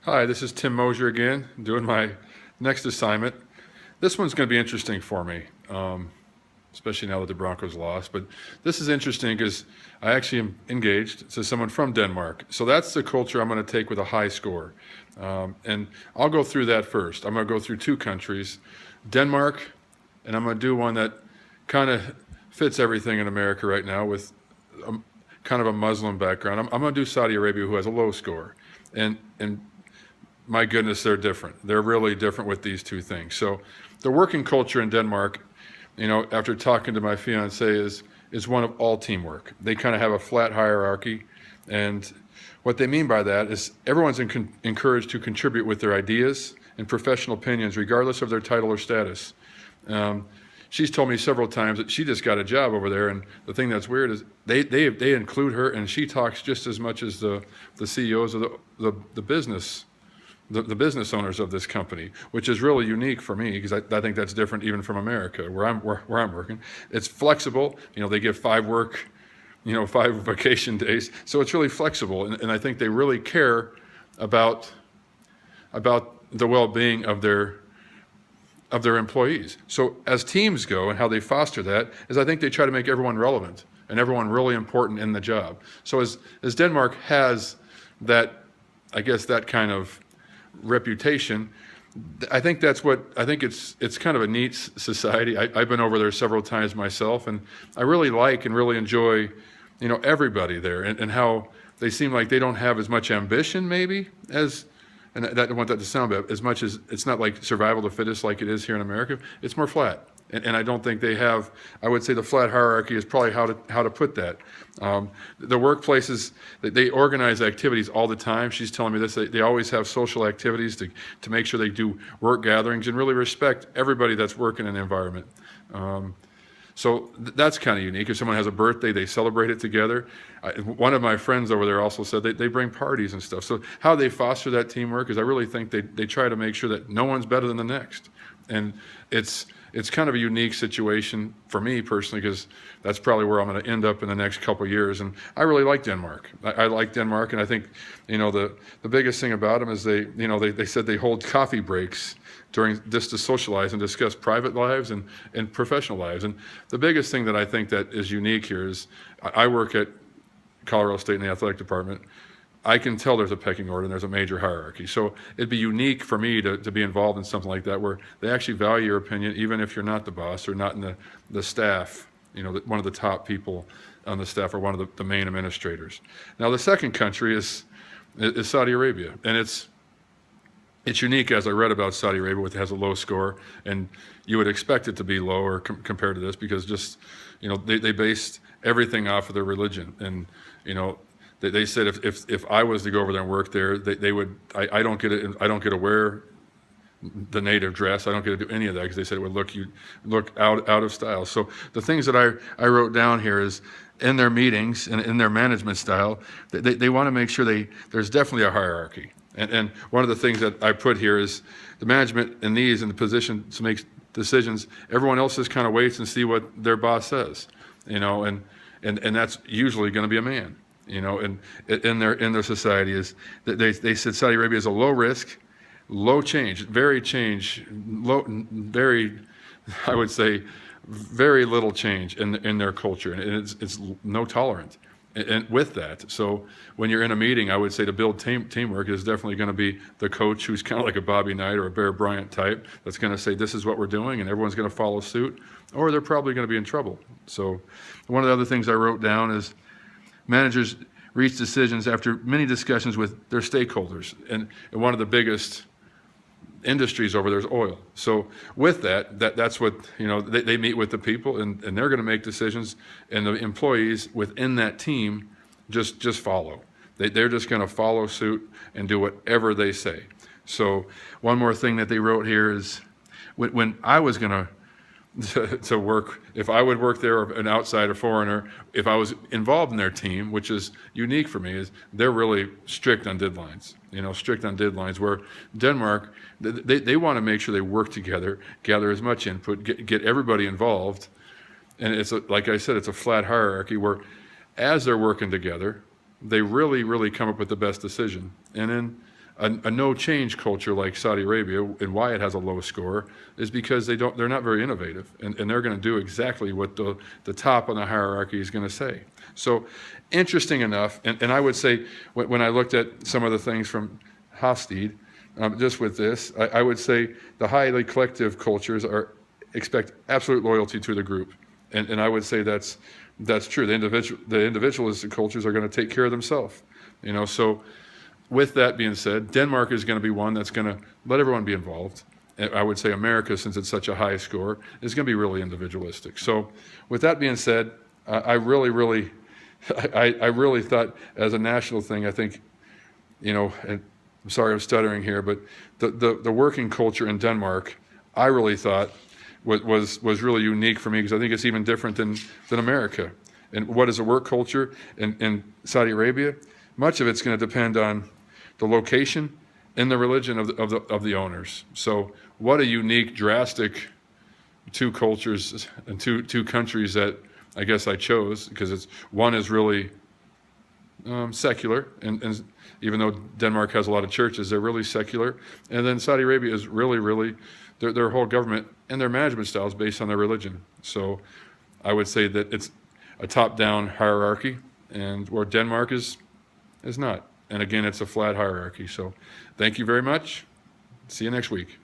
Hi, this is Tim Mosier again, doing my next assignment. This one's going to be interesting for me, especially now that the Broncos lost. But this is interesting because I actually am engaged to someone from Denmark. So that's the culture I'm going to take with a high score. And I'll go through that first. I'm going to go through two countries, Denmark, and I'm going to do one that kind of fits everything in America right now with a, kind of a Muslim background. I'm going to do Saudi Arabia, who has a low score. And my goodness, they're different. They're really different with these two things. So the working culture in Denmark, after talking to my fiance, is one of all teamwork. They kind of have a flat hierarchy, and what they mean by that is everyone's encouraged to contribute with their ideas and professional opinions, regardless of their title or status. Um, she's told me several times that she just got a job over there, and the thing that's weird is they include her, and she talks just as much as the CEOs of the business the business owners of this company, which is really unique for me because I think that's different even from America where I'm working. It's flexible. They give 5 vacation days, so it's really flexible, and I think they really care about the well-being of their employees. So as teams go and how they foster that is I think they try to make everyone relevant and everyone really important in the job. So as Denmark has that, I guess, that kind of reputation, I think it's kind of a neat society. I've been over there several times myself, and I really like and really enjoy, everybody there, and how they seem like they don't have as much ambition maybe as, and I don't want that to sound bad, as much as it's not like survival of the fittest like it is here in America. It's more flat. And I don't think they have, I would say the flat hierarchy is probably how to put that. The workplaces, they organize activities all the time. She's telling me this, they always have social activities to make sure they do work gatherings and really respect everybody that's working in the environment. So that's kind of unique. If someone has a birthday, they celebrate it together. One of my friends over there also said they bring parties and stuff. So how they foster that teamwork is I really think they try to make sure that no one's better than the next. And it's kind of a unique situation for me personally because that's probably where I'm going to end up in the next couple of years. And I really like Denmark. I like Denmark, and I think the biggest thing about them is they said they hold coffee breaks during just to socialize and discuss private lives and professional lives. And the biggest thing that I think that is unique here is I work at Colorado State in the athletic department. I can tell there's a pecking order and there's a major hierarchy. So it'd be unique for me to be involved in something like that where they actually value your opinion even if you're not the boss or not in the staff, one of the top people on the staff or one of the main administrators. Now the second country is Saudi Arabia, and it's unique as I read about Saudi Arabia, which has a low score, and you would expect it to be lower compared to this because just, they based everything off of their religion. And, they said if I was to go over there and work there, they would, I don't get to wear the native dress. I don't get to do any of that because they said it would look out of style. So the things that I wrote down here is in their meetings and in their management style, they want to make sure there's definitely a hierarchy. And one of the things that I put here is the management in the position to make decisions, everyone else just kind of waits and see what their boss says, and that's usually going to be a man, and in their society is that they said Saudi Arabia is a low risk, low change, very, I would say, very little change in their culture, and it's no tolerant. And with that, so when you're in a meeting, I would say to build teamwork is definitely going to be the coach who's kind of like a Bobby Knight or a Bear Bryant type that's going to say this is what we're doing and everyone's going to follow suit, or they're probably going to be in trouble. So one of the other things I wrote down is managers reach decisions after many discussions with their stakeholders, and one of the biggest industries over there is oil. So with that's what, they meet with the people and they're going to make decisions, and the employees within that team just follow. They're just going to follow suit and do whatever they say. So one more thing that they wrote here is when I was going to work, if I would work there, or an outsider foreigner, if I was involved in their team, which is unique for me, is they're really strict on deadlines. Where Denmark, they want to make sure they work together, gather as much input, get everybody involved, and like I said, it's a flat hierarchy where, as they're working together, they really, really come up with the best decision. And then a no change culture like Saudi Arabia, and why it has a low score, is because they're not very innovative, and they're going to do exactly what the top on the hierarchy is going to say. So interesting enough, and I would say when I looked at some of the things from Hofstede, just with this, I would say the highly collective cultures expect absolute loyalty to the group, and I would say that's true. The individualistic cultures are going to take care of themselves, So with that being said, Denmark is going to be one that's going to let everyone be involved. And I would say America, since it's such a high score, is going to be really individualistic. So with that being said, I really thought as a national thing, I think, and I'm sorry I'm stuttering here, but the working culture in Denmark, I really thought was really unique for me, because I think it's even different than America. And what is a work culture in Saudi Arabia? Much of it's going to depend on the location and the religion of the owners. So what a unique, drastic two cultures and two countries that I guess I chose, because one is really secular, and even though Denmark has a lot of churches, they're really secular. And then Saudi Arabia is really their whole government and their management style is based on their religion. So I would say that it's a top-down hierarchy, and where Denmark is not. And again, it's a flat hierarchy. So thank you very much. See you next week.